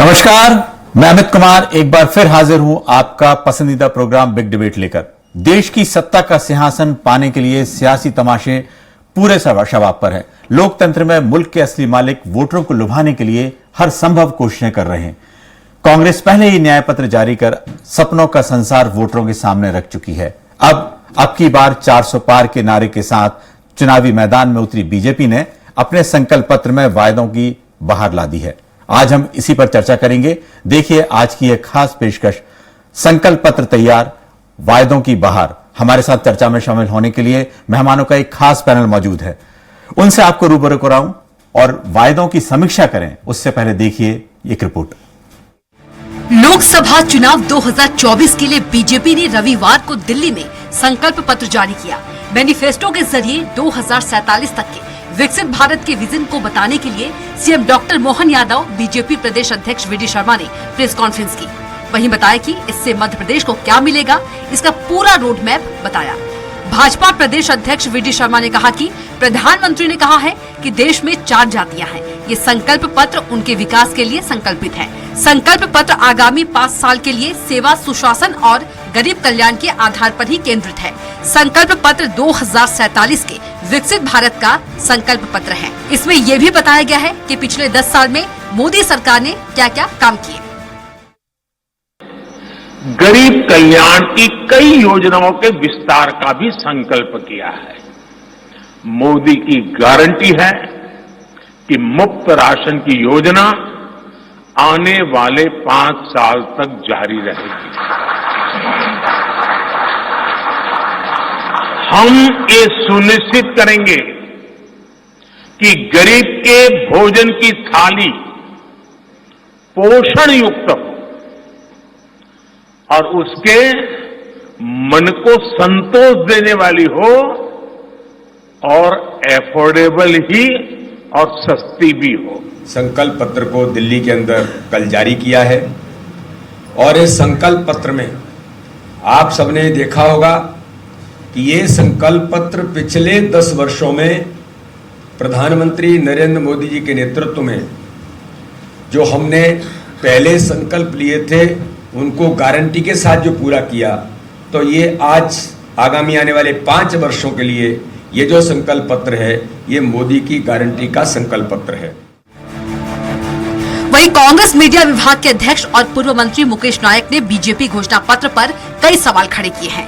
नमस्कार, मैं अमित कुमार एक बार फिर हाजिर हूं आपका पसंदीदा प्रोग्राम बिग डिबेट लेकर। देश की सत्ता का सिंहासन पाने के लिए सियासी तमाशे पूरे शबाब पर है। लोकतंत्र में मुल्क के असली मालिक वोटरों को लुभाने के लिए हर संभव कोशिशें कर रहे हैं। कांग्रेस पहले ही न्याय पत्र जारी कर सपनों का संसार वोटरों के सामने रख चुकी है। अब की बार 400 पार के नारे के साथ चुनावी मैदान में उतरी बीजेपी ने अपने संकल्प पत्र में वायदों की बहार ला दी है। आज हम इसी पर चर्चा करेंगे। देखिए आज की एक खास पेशकश, संकल्प पत्र तैयार, वायदों की बहार। हमारे साथ चर्चा में शामिल होने के लिए मेहमानों का एक खास पैनल मौजूद है। उनसे आपको रूबरू कराऊं और वायदों की समीक्षा करें, उससे पहले देखिए एक रिपोर्ट। लोकसभा चुनाव 2024 के लिए बीजेपी ने रविवार को दिल्ली में संकल्प पत्र जारी किया। मैनिफेस्टो के जरिए 2047 तक के विकसित भारत के विजन को बताने के लिए CM doctor Mohan Yadav, BJP प्रदेश अध्यक्ष वीडी शर्मा ने प्रेस कॉन्फ्रेंस की। वहीं बताया कि इससे मध्य प्रदेश को क्या मिलेगा, इसका पूरा रोड मैप बताया। भाजपा प्रदेश अध्यक्ष वीडी शर्मा ने कहा कि प्रधानमंत्री ने कहा है कि देश में 4 जातियां हैं। ये संकल्प पत्र उनके विकास के लिए संकल्पित है। संकल्प पत्र आगामी 5 साल के लिए सेवा, सुशासन और गरीब कल्याण के आधार पर ही केंद्रित है। संकल्प पत्र 2047 के विकसित भारत का संकल्प पत्र है। इसमें यह भी बताया गया है कि पिछले 10 साल में मोदी सरकार ने क्या क्या काम किए। गरीब कल्याण की कई योजनाओं के विस्तार का भी संकल्प किया है। मोदी की गारंटी है कि मुफ्त राशन की योजना आने वाले 5 साल तक जारी रहेगी। हम ये सुनिश्चित करेंगे कि गरीब के भोजन की थाली पोषण युक्त हो और उसके मन को संतोष देने वाली हो और एफोर्डेबल ही और सस्ती भी हो। संकल्प पत्र को दिल्ली के अंदर कल जारी किया है और इस संकल्प पत्र में आप सबने देखा होगा कि ये संकल्प पत्र पिछले 10 वर्षों में प्रधानमंत्री नरेंद्र मोदी जी के नेतृत्व में जो हमने पहले संकल्प लिए थे उनको गारंटी के साथ जो पूरा किया, तो ये आज आगामी आने वाले 5 वर्षों के लिए ये जो संकल्प पत्र है ये मोदी की गारंटी का संकल्प पत्र है। वहीं कांग्रेस मीडिया विभाग के अध्यक्ष और पूर्व मंत्री मुकेश नायक ने बीजेपी घोषणा पत्र पर कई सवाल खड़े किए हैं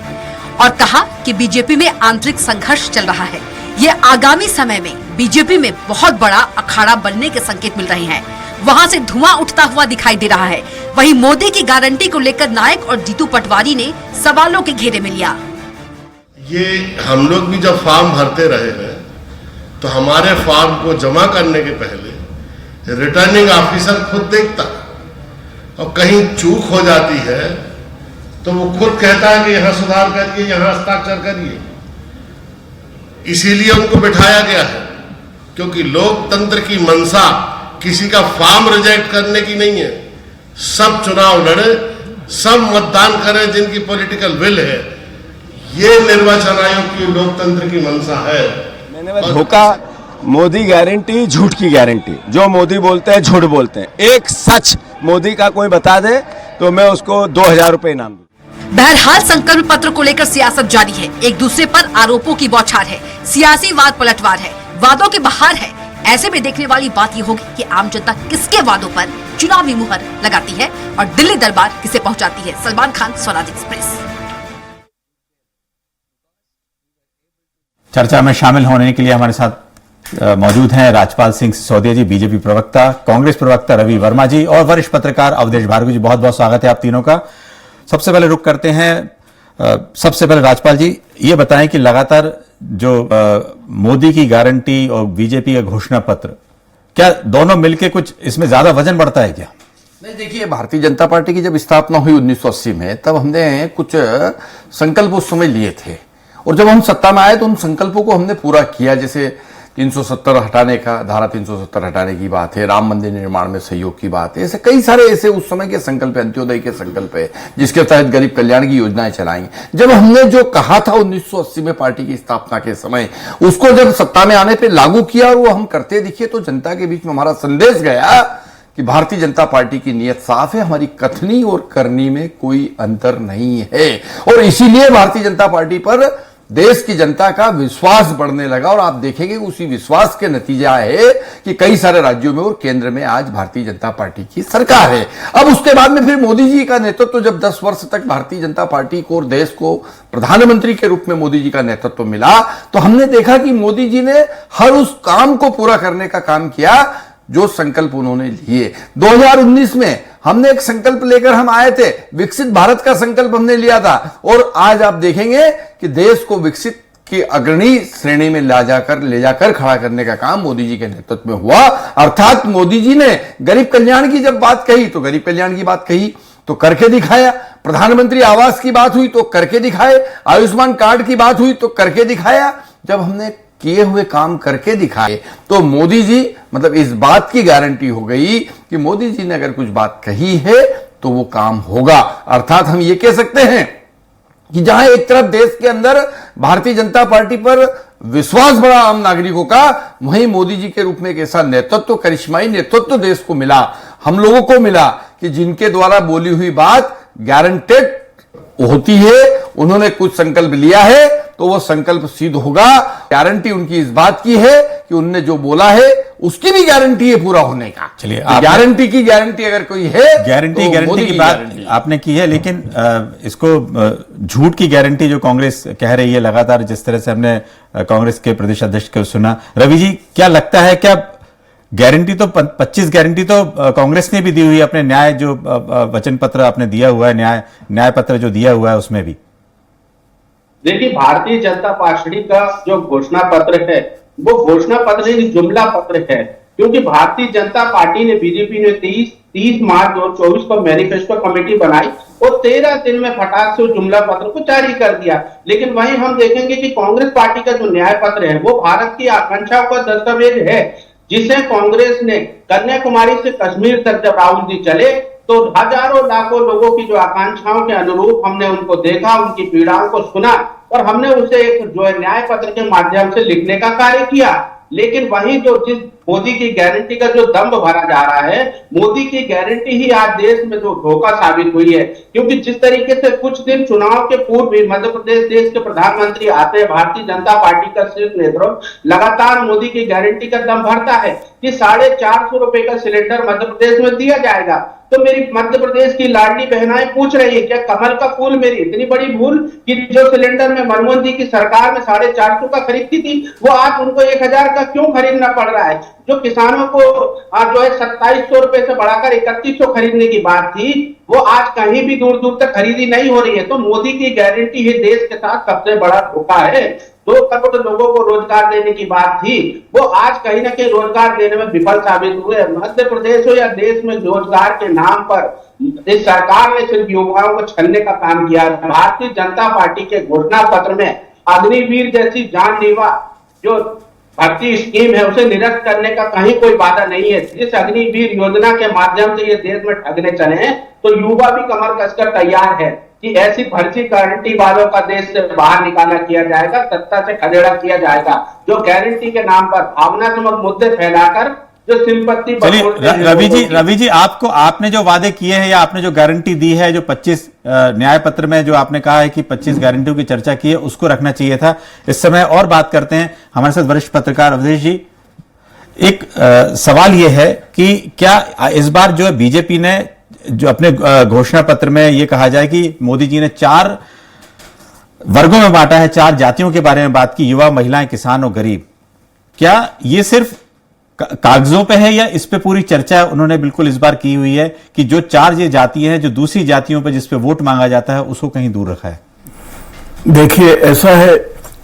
और कहा कि बीजेपी में आंतरिक संघर्ष चल रहा है। ये आगामी समय में बीजेपी में बहुत बड़ा अखाड़ा बनने के संकेत मिल रहे हैं। वहां से धुआं उठता हुआ दिखाई दे रहा है। वहीं मोदी की गारंटी को लेकर नायक और जीतू पटवारी ने सवालों के घेरे में लिया। ये हम लोग भी जब फॉर्म भरते रहे हैं तो हमारे फॉर्म को जमा करने के पहले रिटर्निंग ऑफिसर खुद देखता और कहीं चूक हो जाती है तो वो खुद कहता है कि यहाँ सुधार करिए, यहाँ हस्ताक्षर करिए। इसीलिए उनको बिठाया गया है, क्योंकि लोकतंत्र की मंशा किसी का फॉर्म रिजेक्ट करने की नहीं है। सब चुनाव लड़े, सब मतदान करें जिनकी पॉलिटिकल विल है। ये निर्वाचन आयोग की लोकतंत्र की मंशा है। मैंने धोखा, मोदी गारंटी, झूठ की गारंटी। जो मोदी बोलते हैं झूठ बोलते हैं। एक सच मोदी का कोई बता दे तो मैं उसको 2000 रुपए इनाम दूं। बहरहाल संकल्प पत्र को लेकर सियासत जारी है। एक दूसरे पर आरोपों की बौछार है, सियासी वाद पलटवार है, वादों की बहार है। ऐसे में देखने वाली बात यह होगी कि आम जनता किसके वादों पर चुनावी मुहर लगाती है और दिल्ली दरबार किसे पहुंचाती है। सलमान खान, स्वराज एक्सप्रेस। चर्चा में शामिल होने के लिए हमारे साथ मौजूद हैं राजपाल सिंह सिसोदिया जी, बीजेपी प्रवक्ता, कांग्रेस प्रवक्ता रवि वर्मा जी और वरिष्ठ पत्रकार अवधेश भार्गव जी। बहुत बहुत स्वागत है आप तीनों का। सबसे पहले रुक करते हैं, सबसे पहले राजपाल जी ये बताएं कि लगातार जो मोदी की गारंटी और बीजेपी का घोषणा पत्र, क्या दोनों मिलकर कुछ इसमें ज्यादा वजन बढ़ता है क्या? नहीं, देखिए, भारतीय जनता पार्टी की जब स्थापना हुई 1980 में, तब हमने कुछ संकल्प उस समय लिए थे और जब हम सत्ता में आए तो उन संकल्पों को हमने पूरा किया। जैसे 370 हटाने का, धारा 370 हटाने की बात है, राम मंदिर निर्माण में सहयोग की बात है। ऐसे कई सारे ऐसे उस समय के संकल्प, अंत्योदय के संकल्प है जिसके तहत गरीब कल्याण की योजनाएं चलाई। जब हमने जो कहा था 1980 में पार्टी की स्थापना के समय, उसको जब सत्ता में आने पे लागू किया और वो हम करते दिखे तो जनता के बीच में हमारा संदेश गया कि भारतीय जनता पार्टी की नीयत साफ है, हमारी कथनी और करनी में कोई अंतर नहीं है और इसीलिए भारतीय जनता पार्टी पर देश की जनता का विश्वास बढ़ने लगा और आप देखेंगे उसी विश्वास के नतीजा है कि कई सारे राज्यों में और केंद्र में आज भारतीय जनता पार्टी की सरकार है। अब उसके बाद में फिर मोदी जी का नेतृत्व, जब 10 वर्ष तक भारतीय जनता पार्टी को और देश को प्रधानमंत्री के रूप में मोदी जी का नेतृत्व मिला, तो हमने देखा कि मोदी जी ने हर उस काम को पूरा करने का काम किया जो संकल्प उन्होंने लिए। 2019 में हमने एक संकल्प लेकर हम आए थे, विकसित भारत का संकल्प हमने लिया था और आज आप देखेंगे कि देश को विकसित की अग्रणी श्रेणी में ले जाकर खड़ा करने का काम मोदी जी के नेतृत्व में हुआ। अर्थात मोदी जी ने गरीब कल्याण की जब बात कही तो गरीब कल्याण की बात कही तो करके दिखाया, प्रधानमंत्री आवास की बात हुई तो करके दिखाए, आयुष्मान कार्ड की बात हुई तो करके दिखाया। जब हमने किए हुए काम करके दिखाए तो मोदी जी, मतलब इस बात की गारंटी हो गई कि मोदी जी ने अगर कुछ बात कही है तो वो काम होगा। अर्थात हम ये कह सकते हैं कि जहां एक तरफ देश के अंदर भारतीय जनता पार्टी पर विश्वास बढ़ा आम नागरिकों का, वहीं मोदी जी के रूप में एक ऐसा नेतृत्व, करिश्माई नेतृत्व देश को मिला, हम लोगों को मिला कि जिनके द्वारा बोली हुई बात गारंटेड होती है। उन्होंने कुछ संकल्प लिया है तो वो संकल्प सिद्ध होगा। गारंटी उनकी इस बात की है कि उनने जो बोला है उसकी भी गारंटी है पूरा होने का। चलिए, गारंटी की गारंटी अगर कोई है, गारंटी की बात आपने की है, लेकिन इसको झूठ की गारंटी जो कांग्रेस कह रही है लगातार, जिस तरह से हमने कांग्रेस के प्रदेश अध्यक्ष को सुना, रवि जी क्या लगता है, क्या गारंटी तो 25 गारंटी तो कांग्रेस ने भी दी हुई है अपने न्याय जो वचन पत्र आपने दिया हुआ है, न्याय पत्र जो दिया हुआ है उसमें भी? देखिए, भारतीय जनता पार्टी का जो घोषणा पत्र है वो घोषणा पत्र नहीं, जुमला पत्र है, क्योंकि भारतीय जनता पार्टी ने, बीजेपी ने 30 मार्च 2024 को मैनिफेस्टो कमेटी बनाई और 13 दिन में फटाक से जुमला पत्र को जारी कर दिया। लेकिन वहीं हम देखेंगे कि कांग्रेस पार्टी का जो न्याय पत्र है वो भारत की आकांक्षाओं का दस्तावेज है, जिसे कांग्रेस ने कन्याकुमारी से कश्मीर तक जब राहुल जी चले तो हजारों लाखों लोगों की जो आकांक्षाओं के अनुरूप हमने उनको देखा, उनकी पीड़ाओं को सुना और हमने उसे एक जो है न्याय पत्र के माध्यम से लिखने का कार्य किया। लेकिन वही जो जिस मोदी की गारंटी का जो दम्भ भरा जा रहा है, मोदी की गारंटी ही आज देश में जो धोखा साबित हुई है, क्योंकि जिस तरीके से कुछ दिन चुनाव के पूर्व भी मध्य प्रदेश देश के प्रधानमंत्री आते हैं, भारतीय जनता पार्टी का शीर्ष नेतृत्व लगातार मोदी की गारंटी का दम भरता है कि 450 रुपए का सिलेंडर मध्य प्रदेश में दिया जाएगा। तो मेरी मध्य प्रदेश की लाडली बहनाएं पूछ रही है, क्या कमल का फूल मेरी इतनी बड़ी भूल कि जो सिलेंडर में मनमोहन जी की सरकार में 450 का खरीदती थी वो आज उनको 1000 का क्यों खरीदना पड़ रहा है? जो किसानों को जो है 2700 रुपए से बढ़ाकर 3100 खरीदने की बात थी वो आज कहीं भी दूर दूर तक खरीदी नहीं हो रही है। तो मोदी की गारंटी ही देश के साथ सबसे बड़ा धोखा है। 2 करोड़ लोगों को रोजगार देने की बात थी, वो आज कहीं ना कहीं रोजगार देने में विफल साबित हुए। मध्य प्रदेश हो या देश में रोजगार के नाम पर इस सरकार ने सिर्फ युवाओं को छलने का काम किया। भारतीय जनता पार्टी के घोषणा पत्र में अग्निवीर जैसी जानलेवा जो भर्ती स्कीम है उसे निरस्त करने का कहीं कोई वादा नहीं है। इस अग्निवीर योजना के माध्यम से ये देश में ठगने चले हैं तो युवा भी कमर कसकर तैयार है कि ऐसी फर्जी गारंटी वालों का देश से बाहर निकाला किया जाएगा, सत्ता से खदेड़ा किया जाएगा, जो गारंटी के नाम पर भावनात्मक मुद्दे फैलाकर जो संपत्ति। चलिए रवि जी आपने जो वादे किए हैं या आपने जो गारंटी दी है, जो 25 न्याय पत्र में जो आपने कहा है कि 25 गारंटियों की चर्चा की है, उसको रखना चाहिए था इस समय। और बात करते हैं हमारे साथ वरिष्ठ पत्रकार अवधेश जी। एक सवाल यह है कि क्या इस बार जो है बीजेपी ने जो अपने घोषणा पत्र में यह कहा जाए कि मोदी जी ने 4 वर्गों में बांटा है, 4 जातियों के बारे में बात की, युवा, महिलाएं, किसान और गरीब, क्या ये सिर्फ कागजों पे है या इस पे पूरी चर्चा उन्होंने बिल्कुल इस बार की हुई है कि जो 4 ये जातियां हैं जो दूसरी जातियों पे जिस पे वोट मांगा जाता है उसको कहीं दूर रखा है? देखिए, ऐसा है,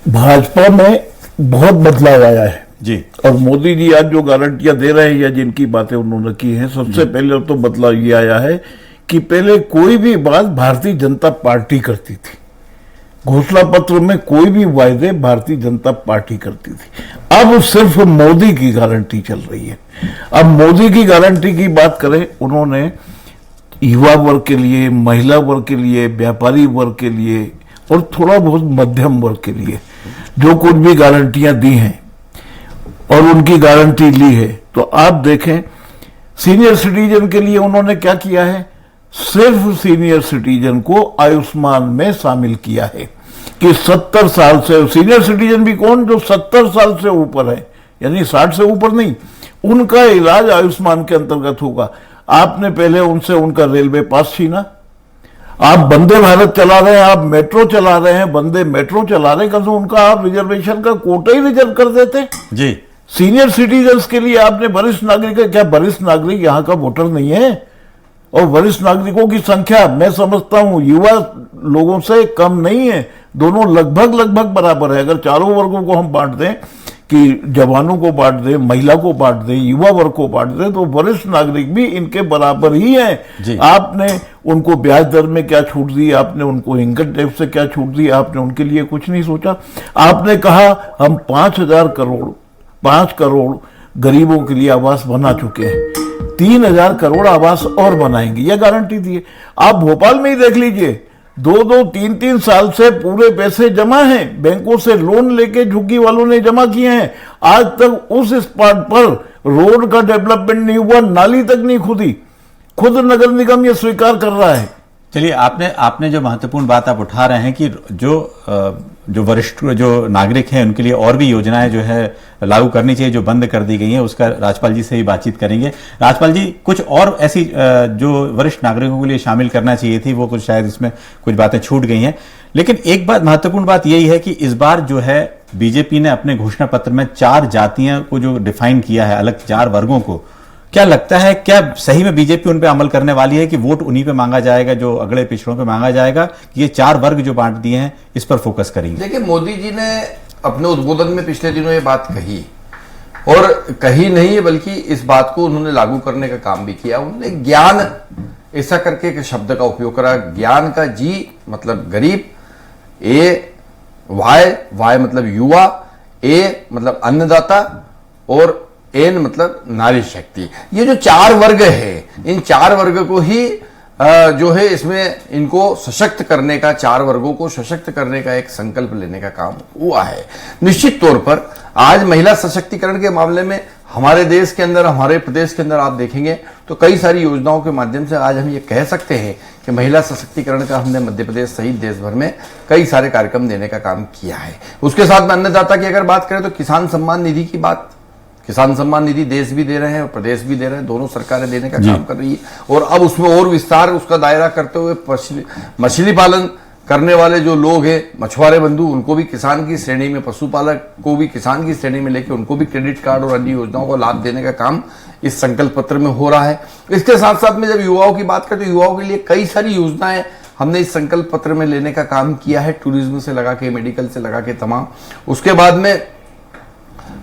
भाजपा में बहुत बदलाव आया है जी, और मोदी जी आज जो गारंटियां दे रहे हैं या जिनकी बातें उन्होंने की हैं, सबसे पहले तो बदलाव ये आया है कि पहले कोई भी बात भारतीय जनता पार्टी करती थी, घोषणा पत्र में कोई भी वायदे भारतीय जनता पार्टी करती थी। अब सिर्फ मोदी की गारंटी चल रही है। अब मोदी की गारंटी की बात करें, उन्होंने युवा वर्ग के लिए, महिला वर्ग के लिए, व्यापारी वर्ग के लिए और थोड़ा बहुत मध्यम वर्ग के लिए जो कुछ भी गारंटियां दी हैं और उनकी गारंटी ली है, तो आप देखें सीनियर सिटीजन के लिए उन्होंने क्या किया है, सिर्फ सीनियर सिटीजन को आयुष्मान में शामिल किया है कि 70 साल से, सीनियर सिटीजन भी कौन, जो 70 साल से ऊपर है, यानी 60 से ऊपर नहीं, उनका इलाज आयुष्मान के अंतर्गत होगा। आपने पहले उनसे उनका रेलवे पास छीना, आप वंदे भारत चला रहे हैं, आप मेट्रो चला रहे हैं, वंदे मेट्रो चला रहे हैं, कम से उनका आप रिजर्वेशन का कोटा ही रिजर्व कर देते जी। सीनियर सिटीजन्स के लिए आपने वरिष्ठ नागरिक, क्या वरिष्ठ नागरिक यहाँ का वोटर नहीं है? और वरिष्ठ नागरिकों की संख्या मैं समझता हूं युवा लोगों से कम नहीं है, दोनों लगभग बराबर है। अगर चारों वर्गों को हम बांट दें कि जवानों को बांट दें, महिला को बांट दें, युवा वर्ग को बांट दें, तो वरिष्ठ नागरिक भी इनके बराबर ही हैं। आपने उनको ब्याज दर में क्या छूट दी, आपने उनको इनकम टैक्स से क्या छूट दी, आपने उनके लिए कुछ नहीं सोचा। आपने कहा हम 5 करोड़ गरीबों के लिए आवास बना चुके हैं, 3,000 करोड़ आवास और बनाएंगे, यह गारंटी दी है। आप भोपाल में ही देख लीजिए, 2-2, 3-3 साल से पूरे पैसे जमा हैं, बैंकों से लोन लेके झुग्गी वालों ने जमा किए हैं, आज तक उस स्पॉट पर रोड का डेवलपमेंट नहीं हुआ, नाली तक नहीं खुदी, खुद नगर निगम ये स्वीकार कर रहा है। चलिए, आपने जो महत्वपूर्ण बात आप उठा रहे हैं कि जो वरिष्ठ जो नागरिक हैं उनके लिए और भी योजनाएं जो है लागू करनी चाहिए जो बंद कर दी गई हैं, उसका राजपाल जी से ही बातचीत करेंगे। राजपाल जी, कुछ और ऐसी जो वरिष्ठ नागरिकों के लिए शामिल करना चाहिए थी, वो कुछ शायद इसमें कुछ बातें छूट गई हैं, लेकिन एक बात महत्वपूर्ण बात यही है कि इस बार जो है बीजेपी ने अपने घोषणा पत्र में 4 जातियों को जो डिफाइन किया है, अलग 4 वर्गों को, क्या लगता है क्या सही में बीजेपी उन पे अमल करने वाली है कि वोट उन्हीं पे मांगा जाएगा जो अगले पिछड़ों पे मांगा जाएगा, कि ये 4 वर्ग जो बांट दिए हैं इस पर फोकस करेंगे? देखिए, मोदी जी ने अपने उद्बोधन में पिछले दिनों ये बात कही, और कही नहीं है बल्कि इस बात को उन्होंने लागू करने का काम भी किया। उन्होंने ज्ञान ऐसा करके एक शब्द का उपयोग करा, ज्ञान का जी मतलब गरीब, ए वाय मतलब युवा, ए मतलब अन्नदाता, और एन मतलब नारी शक्ति। ये जो 4 वर्ग है, इन 4 वर्ग को ही जो है इसमें इनको सशक्त करने का, 4 वर्गों को सशक्त करने का एक संकल्प लेने का काम हुआ है। निश्चित तौर पर आज महिला सशक्तिकरण के मामले में हमारे देश के अंदर, हमारे प्रदेश के अंदर आप देखेंगे तो कई सारी योजनाओं के माध्यम से आज हम ये कह सकते हैं कि महिला सशक्तिकरण का हमने मध्य प्रदेश सहित देश भर में कई सारे कार्यक्रम देने का काम किया है। उसके साथ में अन्नदाता की अगर बात करें तो किसान सम्मान निधि की बात, किसान सम्मान निधि देश भी दे रहे हैं और प्रदेश भी दे रहे हैं, दोनों सरकारें देने का काम कर रही है। और अब उसमें और विस्तार उसका दायरा करते हुए मछली पालन करने वाले जो लोग हैं, मछुआरे बंधु, उनको भी किसान की श्रेणी में, पशुपालक को भी किसान की श्रेणी में लेकर उनको भी क्रेडिट कार्ड और अन्य योजनाओं को लाभ देने का काम इस संकल्प पत्र में हो रहा है। इसके साथ साथ में जब युवाओं की बात करें तो युवाओं के लिए कई सारी योजनाएं हमने इस संकल्प पत्र में लेने का काम किया है, टूरिज्म से लगा के, मेडिकल से लगा के तमाम। उसके बाद में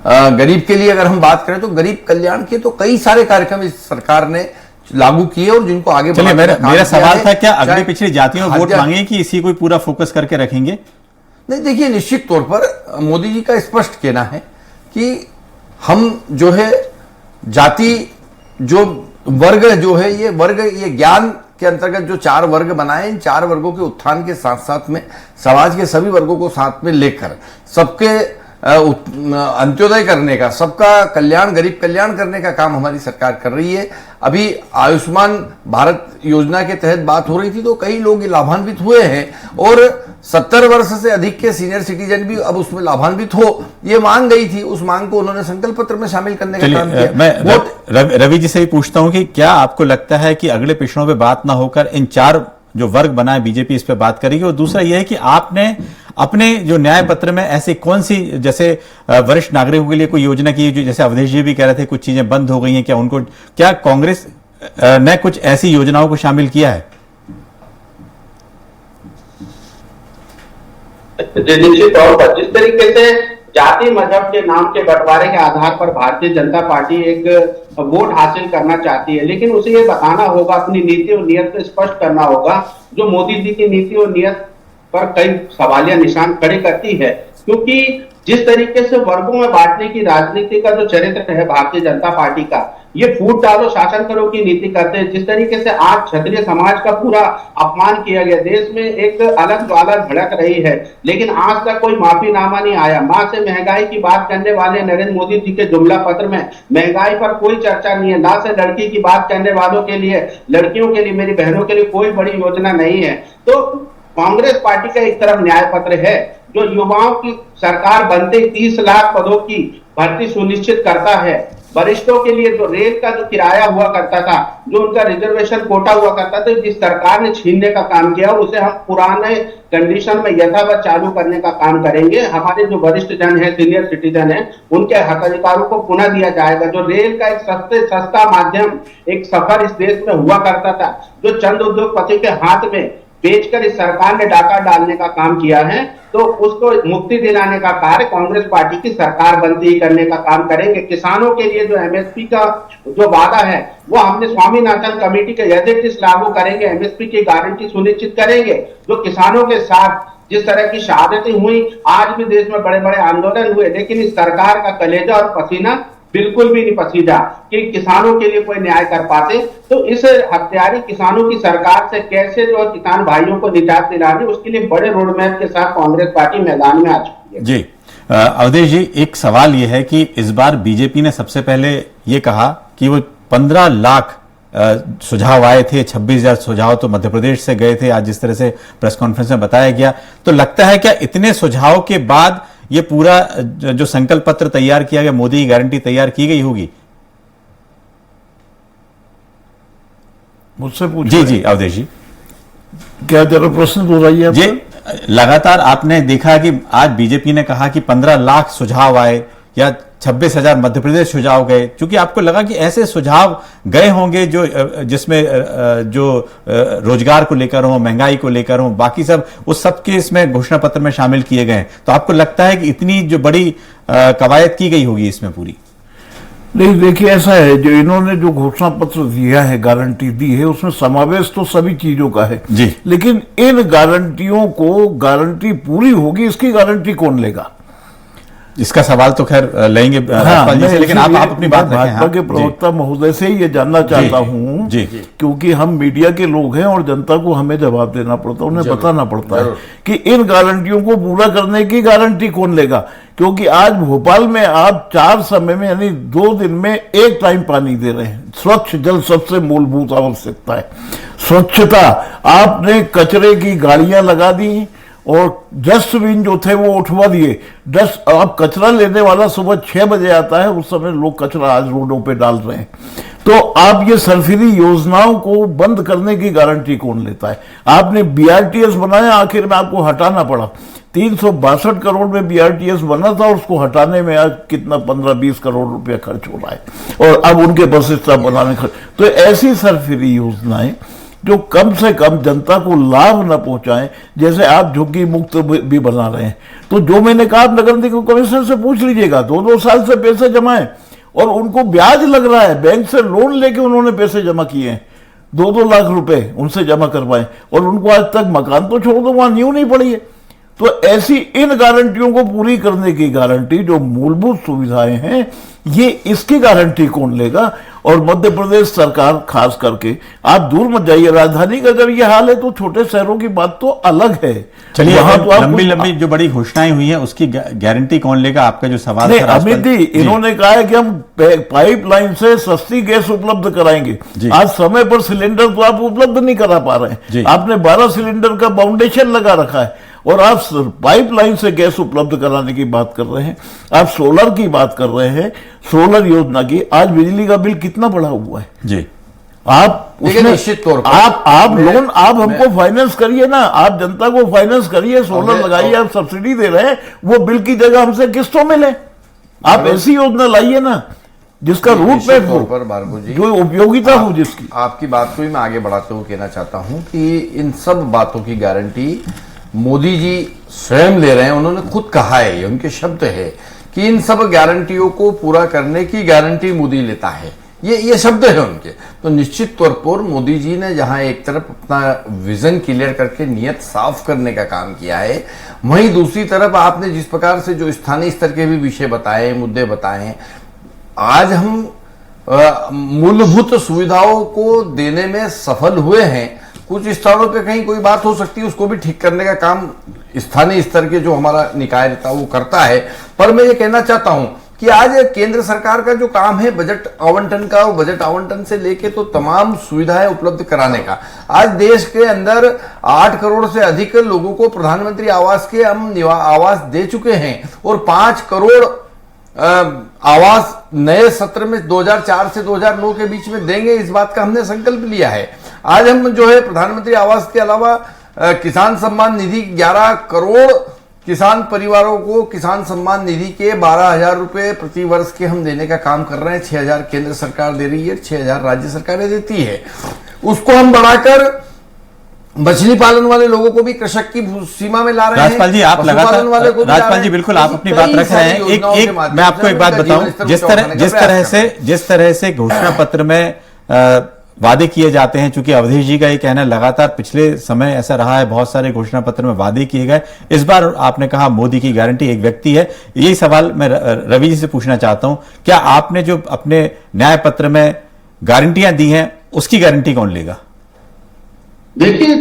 गरीब के लिए अगर हम बात करें तो गरीब कल्याण के तो कई सारे कार्यक्रम इस सरकार ने लागू किए और जिनको आगे चलिए, मेरा सवाल था क्या अगली पिछड़ी जातियों में वोट मांगे कि इसी को पूरा फोकस करके रखेंगे? नहीं, देखिए, निश्चित तौर पर मोदी जी का स्पष्ट कहना है कि हम जो है जाति, जो वर्ग जो है, ये वर्ग, ये ज्ञान के अंतर्गत जो 4 वर्ग बनाए, इन 4 वर्गों के उत्थान के साथ साथ में समाज के सभी वर्गों को साथ में लेकर सबके अंत्योदय करने का, सबका कल्याण, गरीब कल्याण करने का काम हमारी सरकार कर रही है। अभी आयुष्मान भारत योजना के तहत बात हो रही थी तो कई लोग लाभान्वित हुए हैं और 70 वर्ष से अधिक के सीनियर सिटीजन भी अब उसमें लाभान्वित हो, ये मांग गई थी। उस मांग को उन्होंने संकल्प पत्र में शामिल करने का काम किया। मैं रवि जी से ही पूछता हूं कि क्या आपको लगता है कि अगले पिछड़ों पे बात ना होकर इन 4 जो वर्ग बनाए बीजेपी इस पे बात करेगी? और दूसरा यह है कि आपने अपने जो न्याय पत्र में ऐसी कौन सी, जैसे वरिष्ठ नागरिकों के लिए कोई योजना की, जो जैसे अवधेश जी भी कह रहे थे कुछ चीजें बंद हो गई हैं, क्या उनको, क्या कांग्रेस ने कुछ ऐसी योजनाओं को शामिल किया है? निश्चित तौर पर जिस तरीके से जाति मजहब के नाम के बंटवारे के आधार पर भारतीय जनता पार्टी एक वोट हासिल करना चाहती है, लेकिन उसे ये बताना होगा, अपनी नीति और नियत को स्पष्ट करना होगा, जो मोदी जी की नीति और नियत पर कई सवालिया निशान खड़े करती है। क्योंकि जिस तरीके से वर्गों में बांटने की राजनीति का जो चरित्र है भारतीय जनता पार्टी का, ये फूट डालो शासन करो की नीति करते हैं। जिस तरीके से आज क्षत्रिय समाज का पूरा अपमान किया गया, देश में एक अलग ज्वाला भड़क रही है, लेकिन आज तक कोई माफीनामा नहीं आया। मां से महंगाई की बात करने वाले नरेंद्र मोदी जी के जुमला पत्र में महंगाई पर कोई चर्चा नहीं है। ला से लड़की की बात करने वालों के लिए, लड़कियों के लिए, मेरी बहनों के लिए कोई बड़ी योजना नहीं है। तो कांग्रेस पार्टी का एक तरफ न्याय पत्र है जो युवाओं की सरकार बनते 30 लाख पदों की भर्ती सुनिश्चित करता है। वरिष्ठों के लिए जो रेल का जो किराया हुआ करता था, जो उनका रिजर्वेशन कोटा हुआ करता था, जिस सरकार ने छीनने का काम किया, उसे हम पुराने कंडीशन में यथावत चालू करने का काम करेंगे। हमारे जो वरिष्ठ जन है, सीनियर सिटीजन है, उनके हकाधिकारों को पुनः दिया जाएगा। जो रेल का एक सस्ता माध्यम, एक सफर इस देश में हुआ करता था, जो चंद उद्योगपति के हाथ में बेचकर इस सरकार ने डाका डालने का काम किया है, तो उसको मुक्ति दिलाने का कार्य कांग्रेस पार्टी की सरकार बनती ही करने का काम करेंगे। किसानों के लिए जो एमएसपी का जो वादा है वो हमने स्वामीनाथन कमेटी के एजेंट लागू करेंगे, एमएसपी की गारंटी सुनिश्चित करेंगे। जो किसानों के साथ जिस तरह की शहादतें हुई, आज भी देश में बड़े बड़े आंदोलन हुए, लेकिन इस सरकार का कलेजा और पसीना बिल्कुल भी नहीं पसीजा कि किसानों के लिए कोई न्याय कर पाते। तो इस हत्यारी किसानों की सरकार से कैसे जो किसान भाइयों को निजात दिलाने, उसके लिए बड़े रोड मैप के साथ कांग्रेस पार्टी मैदान में आ चुकी है। जी अवधेश जी, एक सवाल यह है कि इस बार बीजेपी ने सबसे पहले ये कहा कि वो 15 लाख सुझाव आए थे, 26,000 सुझाव तो मध्य प्रदेश से गए थे, आज जिस तरह से प्रेस कॉन्फ्रेंस में बताया गया। तो लगता है क्या इतने सुझाव के बाद ये पूरा जो संकल्प पत्र तैयार किया गया, मोदी की गारंटी तैयार की गई होगी? मुझसे पूछ जी जी अवधेश जी, क्या जरा प्रश्न दोहराइए जी। लगातार आपने देखा कि आज बीजेपी ने कहा कि 15 लाख सुझाव आए या 26,000 मध्य प्रदेश सुझाव गए, क्योंकि आपको लगा कि ऐसे सुझाव गए होंगे जो जिसमें जो रोजगार को लेकर हो, महंगाई को लेकर हो, बाकी सब उस सब के इसमें घोषणा पत्र में शामिल किए गए। तो आपको लगता है कि इतनी जो बड़ी कवायद की गई होगी इसमें पूरी? नहीं, देखिए ऐसा है, जो इन्होंने जो घोषणा पत्र दिया है, गारंटी दी है, उसमें समावेश तो सभी चीजों का है जी, लेकिन इन गारंटियों को गारंटी पूरी होगी, इसकी गारंटी कौन लेगा? इसका सवाल तो खैर लेंगे राजपाल जी से, लेकिन आप अपनी बात रखें। भाजपा के प्रवक्ता महोदय से ये जानना चाहता हूं, क्योंकि हम मीडिया के लोग हैं और जनता को हमें जवाब देना पड़ता है, उन्हें बताना पड़ता है कि इन गारंटियों को पूरा करने की गारंटी कौन लेगा। क्योंकि आज भोपाल में आप 4 समय में यानी 2 दिन में 1 टाइम पानी दे रहे हैं। स्वच्छ जल सबसे मूलभूत आवश्यकता है। स्वच्छता, आपने कचरे की गाड़ियां लगा दी और डस्टबिन जो थे वो उठवा दिए। अब कचरा लेने वाला सुबह 6 बजे आता है, उस समय लोग कचरा आज रोडों पे डाल रहे हैं। तो आप ये सरफरी योजनाओं को बंद करने की गारंटी कौन लेता है? आपने बीआरटीएस बनाया, आखिर में आपको हटाना पड़ा। 362 करोड़ में बीआरटीएस बना था और उसको हटाने में आज कितना 15-20 करोड़ रुपया खर्च हो रहा है, और अब उनके बस स्टॉप बनाने खर्च। तो ऐसी सरफरी योजनाएं जो कम से कम जनता को लाभ न पहुंचाएं, जैसे आप झुग्गी मुक्त भी बना रहे हैं। तो जो मैंने कहा, आप नगर निगम कमिश्नर से पूछ लीजिएगा, 2-2 साल से पैसे जमाए और उनको ब्याज लग रहा है। बैंक से लोन लेके उन्होंने पैसे जमा किए हैं, 2-2 लाख रुपए उनसे जमा करवाए, और उनको आज तक मकान तो छोड़ दो, वहां नींव नहीं पड़ी है। तो ऐसी इन गारंटियों को पूरी करने की गारंटी, जो मूलभूत सुविधाएं हैं, ये इसकी गारंटी कौन लेगा? और मध्य प्रदेश सरकार खास करके, आप दूर मत जाइए, राजधानी का जब ये हाल है तो छोटे शहरों की बात तो अलग है। चलिए, वहां तो लंबी लंबी जो बड़ी घोषणाएं हुई हैं उसकी गारंटी कौन लेगा? आपका जो सवाल था अमित जी, इन्होंने कहा है कि हम पाइपलाइन से सस्ती गैस उपलब्ध कराएंगे। आज समय पर सिलेंडर तो आप उपलब्ध नहीं करा पा रहे हैं। आपने 12 सिलेंडर का फाउंडेशन लगा रखा है और आप पाइपलाइन से गैस उपलब्ध कराने की बात कर रहे हैं। आप सोलर की बात कर रहे हैं, सोलर योजना की। आज बिजली का बिल कितना बढ़ा हुआ है जी। आप निश्चित तौर पर आप लोन, आप हमको फाइनेंस करिए ना, आप जनता को फाइनेंस करिए, सोलर लगाइए, आप सब्सिडी दे रहे हैं, वो बिल की जगह हमसे किस्तों में ले। आप ऐसी योजना लाइए ना जिसका रूट मैप हो, जो उपयोगिता हो जिसकी। आपकी बात को ही मैं आगे बढ़ाते हुए कहना चाहता हूं कि इन सब बातों की गारंटी मोदी जी स्वयं ले रहे हैं। उन्होंने खुद कहा है, ये उनके शब्द है कि इन सब गारंटियों को पूरा करने की गारंटी मोदी लेता है। ये शब्द है उनके। तो निश्चित तौर पर मोदी जी ने जहां एक तरफ अपना विजन क्लियर करके नियत साफ करने का काम किया है, वहीं दूसरी तरफ आपने जिस प्रकार से जो स्थानीय स्तर के भी विषय बताए, मुद्दे बताए, आज हम मूलभूत सुविधाओं को देने में सफल हुए हैं। कुछ स्थानों पे कहीं कोई बात हो सकती है, उसको भी ठीक करने का काम स्थानीय स्तर के जो हमारा निकाय रहता है वो करता है। पर मैं ये कहना चाहता हूं कि आज केंद्र सरकार का जो काम है बजट आवंटन का, वो बजट आवंटन से लेके तो तमाम सुविधाएं उपलब्ध कराने का, आज देश के अंदर 8 करोड़ से अधिक लोगों को प्रधानमंत्री आवास के हम आवास दे चुके हैं और 5 करोड़ आवास नए सत्र में 2004 से 2009 के बीच में देंगे, इस बात का हमने संकल्प लिया है। आज हम जो है प्रधानमंत्री आवास के अलावा किसान सम्मान निधि 11 करोड़ किसान परिवारों को किसान सम्मान निधि के 12,000 रुपए प्रति वर्ष के हम देने का काम कर रहे हैं। 6,000 केंद्र सरकार दे रही है, 6,000 राज्य सरकारें देती है। उसको हम बढ़ाकर मछली पालन वाले लोगों को भी कृषक की सीमा में ला रहे हैं। राजपाल जी, आप लगातार, राजपाल जी बिल्कुल आप अपनी बात रख रहे हैं। एक मैं आपको एक बात बताऊं, जिस तरह से घोषणा पत्र में वादे किए जाते हैं, चूंकि अवधेश जी का ये कहना लगातार पिछले समय ऐसा रहा है, बहुत सारे घोषणा पत्र में वादे किए गए। इस बार आपने कहा मोदी की गारंटी एक व्यक्ति है। यही सवाल मैं रवि जी से पूछना चाहता हूं, क्या आपने जो अपने न्याय पत्र में गारंटियां दी हैं उसकी गारंटी कौन लेगा? देखिए,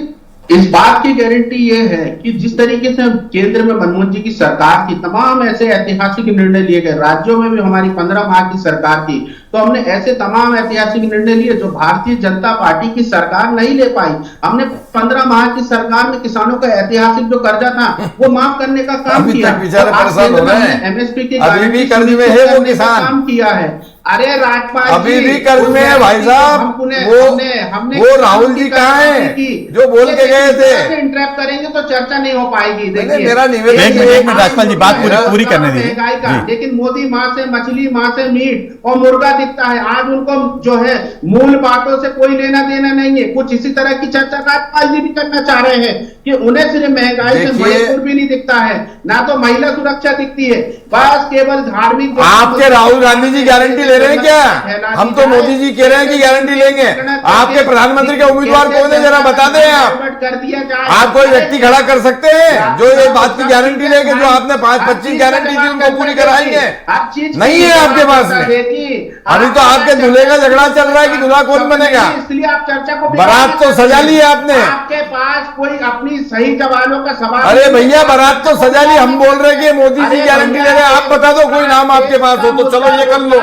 इस बात की गारंटी ये है कि जिस तरीके से केंद्र में मनमोहन जी की सरकार थी, तमाम ऐसे ऐतिहासिक निर्णय लिए गए, राज्यों में भी हमारी 15 माह की सरकार थी, तो हमने ऐसे तमाम ऐतिहासिक निर्णय लिए जो भारतीय जनता पार्टी की सरकार नहीं ले पाई। हमने 15 माह की सरकार में किसानों का ऐतिहासिक जो कर्जा था वो माफ करने का काम किया। एमएसपी के अभी भी कर्ज में है वो किसान, काम किया है। अरे राजपाल अभी भी कर्ज में है भाई साहब। वो राहुल जी कहाँ हैं जो बोल के गए थे? इंटरप्ट करेंगे तो चर्चा नहीं हो पाएगी। देखिए, मेरा निवेदन, एक मिनट राजपाल जी, बात पूरी करने दीजिए। लेकिन मोदी माँ से मछली, माँ से मीट और मुर्गा दिखता है। आज उनको जो है मूल बातों से कोई लेना देना नहीं है। कुछ इसी तरह की चर्चा राजपाल जी भी करना चाह रहे हैं कि उन्हें सिर्फ महंगाई से मणिपुर भी नहीं दिखता है, ना तो महिला सुरक्षा दिखती है, बस केवल धार्मिक। आपके राहुल गांधी जी गारंटी ले रहे हैं क्या? हम तो मोदी जी कह रहे हैं कि गारंटी लेंगे। आपके प्रधानमंत्री के उम्मीदवार कौन है, जरा बता दें। आप कोई व्यक्ति खड़ा कर सकते हैं जो ये बात की गारंटी लेके जो आपने 5-25 गारंटी थी उनको पूरी कराएंगे? नहीं है आपके पास में। अभी तो आपके दूल्हे का झगड़ा चल रहा है कि दूल्हा कौन बनेगा। इसलिए आप चर्चा को, बारात तो सजा ली है आपने। आपके पास कोई अपनी सही सवालों का सवाल। अरे भैया, बारात तो सजा ली। हम बोल रहे कि मोदी जी गारंटी ले रहे हैं। आप बता दो कोई नाम आपके पास हो तो चलो ये कर लो।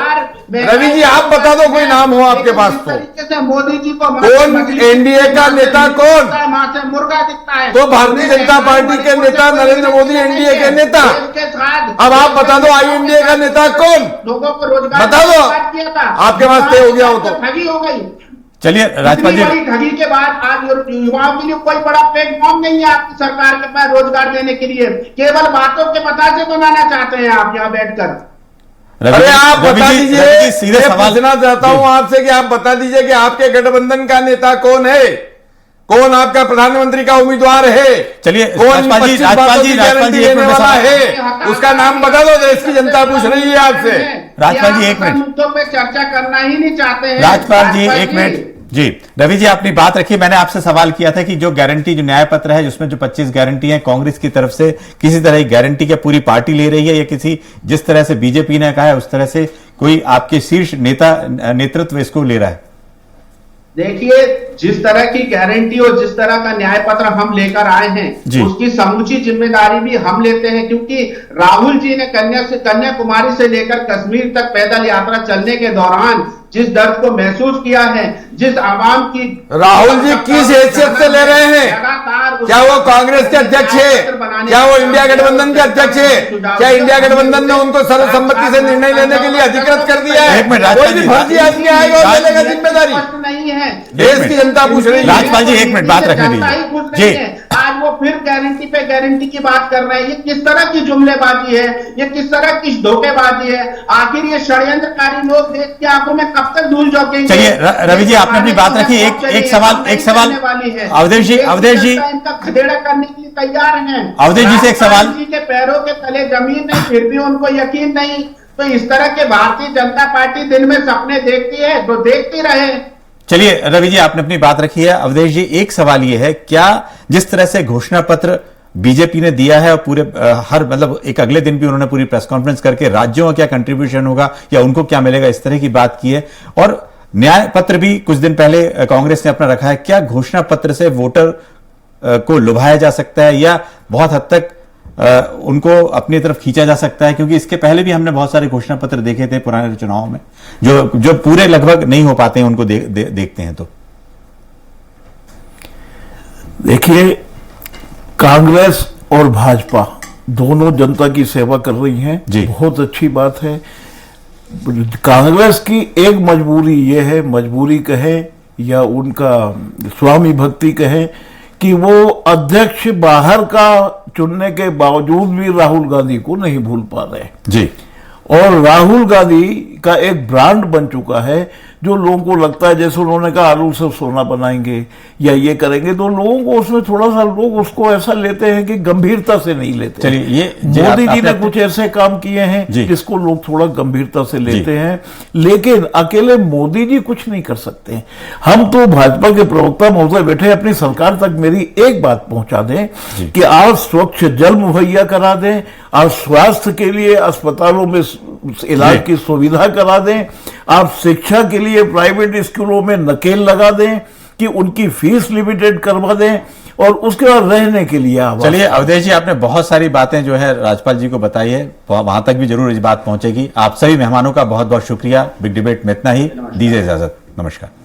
रवि जी, आप बता दो कोई नाम हो आपके पास तो। मोदी जी को कौन एनडीए का नेता, कौन? मुर्गा दिखता है तो भारतीय जनता पार्टी के नेता नरेंद्र मोदी एनडीए के नेता। अब आप बता दो आईएनडीए का नेता कौन? लोगों को रोजगार बता दो, किया था, आपके पास तय हो गया हो तो। ठगी हो गई। चलिए राजपाल जी, ठगी के बाद आज युवाओं के लिए कोई बड़ा प्लेटफॉर्म नहीं है आपकी सरकार के पास रोजगार देने के लिए। केवल बातों के बतासे बनाना चाहते हैं आप यहाँ बैठकर। अरे आप बता दीजिए, सीधे सवाल पूछना चाहता हूं आपसे कि आप बता दीजिए कि आपके गठबंधन का नेता कौन है, कौन आपका प्रधानमंत्री का उम्मीदवार है। चलिए कौन राजपाल जी गारंटी देने वाला है, उसका नाम बता दो। देश की जनता पूछ रही है आपसे। राजपाल जी, एक मिनट। मुद्दों पे चर्चा करना ही नहीं चाहते हैं। राजपाल जी, एक मिनट जी। रवि जी, अपनी बात रखिए। मैंने आपसे सवाल किया था कि जो गारंटी, जो न्याय पत्र है जिसमें जो 25 गारंटी है, कांग्रेस की तरफ से किसी तरह की गारंटी क्या पूरी पार्टी ले रही है या किसी, जिस तरह से बीजेपी ने कहा है उस तरह से कोई आपके शीर्ष नेतृत्व इसको ले रहा है? देखिए, जिस तरह की गारंटी और जिस तरह का न्याय पत्र हम लेकर आए हैं उसकी समूची जिम्मेदारी भी हम लेते हैं, क्योंकि राहुल जी ने कन्याकुमारी से लेकर कश्मीर तक पैदल यात्रा चलने के दौरान जिस दर्द को महसूस किया है, जिस आवाम की। राहुल जी किस हैसियत से ले रहे हैं? क्या वो कांग्रेस के अध्यक्ष है? क्या वो इंडिया गठबंधन के अध्यक्ष है? क्या इंडिया गठबंधन ने उनको सर्वसम्मति से निर्णय लेने के लिए अधिकृत कर दिया है? कोई भी फर्जी आदमी आएगा और लेगा जिम्मेदारी। नहीं है, देश की जनता पूछ रही है। राजपाल जी, एक मिनट बात रखने दीजिए जी। आज वो फिर गारंटी पे गारंटी की बात कर रहे हैं। ये किस तरह की जुमलेबाजी है, ये किस तरह की धोखेबाजी है? आखिर ये षड्यंत्रकारी लोग देश की आंखों में कब तक धूल झोंकेंगे? चलिए रवि जी, आपने अपनी बात रखी। एक सवाल अवधेश जी इनका खदेड़ा करने के लिए तैयार हैं। अवधेश जी से एक सवाल। जी के पैरों के तले जमीन नहीं, फिर भी उनको यकीन नहीं। तो इस तरह के भारतीय जनता पार्टी दिन में सपने देखती है तो देखती रहे। चलिए रवि जी, आपने अपनी बात रखी है। अवधेश जी, एक सवाल यह है, क्या जिस तरह से घोषणा पत्र बीजेपी ने दिया है और पूरे हर मतलब एक अगले दिन भी उन्होंने पूरी प्रेस कॉन्फ्रेंस करके राज्यों का क्या कंट्रीब्यूशन होगा या उनको क्या मिलेगा इस तरह की बात की है। और न्याय पत्र भी कुछ दिन पहले कांग्रेस ने अपना रखा है। क्या घोषणा पत्र से वोटर को लुभाया जा सकता है या बहुत हद तक उनको अपनी तरफ खींचा जा सकता है? क्योंकि इसके पहले भी हमने बहुत सारे घोषणा पत्र देखे थे पुराने चुनावों में जो पूरे लगभग नहीं हो पाते हैं, उनको देखते हैं तो देखिए, कांग्रेस और भाजपा दोनों जनता की सेवा कर रही हैं, बहुत अच्छी बात है। कांग्रेस की एक मजबूरी यह है, मजबूरी कहे या उनका स्वामी भक्ति कहे, कि वो अध्यक्ष बाहर का चुनने के बावजूद भी राहुल गांधी को नहीं भूल पा रहे जी। और राहुल गांधी का एक ब्रांड बन चुका है जो लोगों को लगता है जैसे उन्होंने कहा आलू से सोना बनाएंगे या ये करेंगे, तो लोगों को उसमें थोड़ा सा लोग उसको ऐसा लेते हैं कि गंभीरता से नहीं लेते। चलिए, ये मोदी जी ने कुछ ऐसे काम किए हैं जिसको लोग थोड़ा गंभीरता से लेते हैं, लेकिन अकेले मोदी जी कुछ नहीं कर सकते। हम तो भाजपा के प्रवक्ता महोदय बैठे अपनी सरकार तक मेरी एक बात पहुंचा दें कि आप स्वच्छ जल मुहैया करा दें, आप स्वास्थ्य के लिए अस्पतालों में इलाज की सुविधा करा दें, आप शिक्षा के लिए प्राइवेट स्कूलों में नकेल लगा दें कि उनकी फीस लिमिटेड करवा दें, और उसके बाद रहने के लिए आवास। चलिए अवधेश जी, आपने बहुत सारी बातें जो है राज्यपाल जी को बताई है, वहां तक भी जरूर इस बात पहुंचेगी। आप सभी मेहमानों का बहुत बहुत शुक्रिया। बिग डिबेट में इतना ही, दीजिए इजाजत, नमस्कार।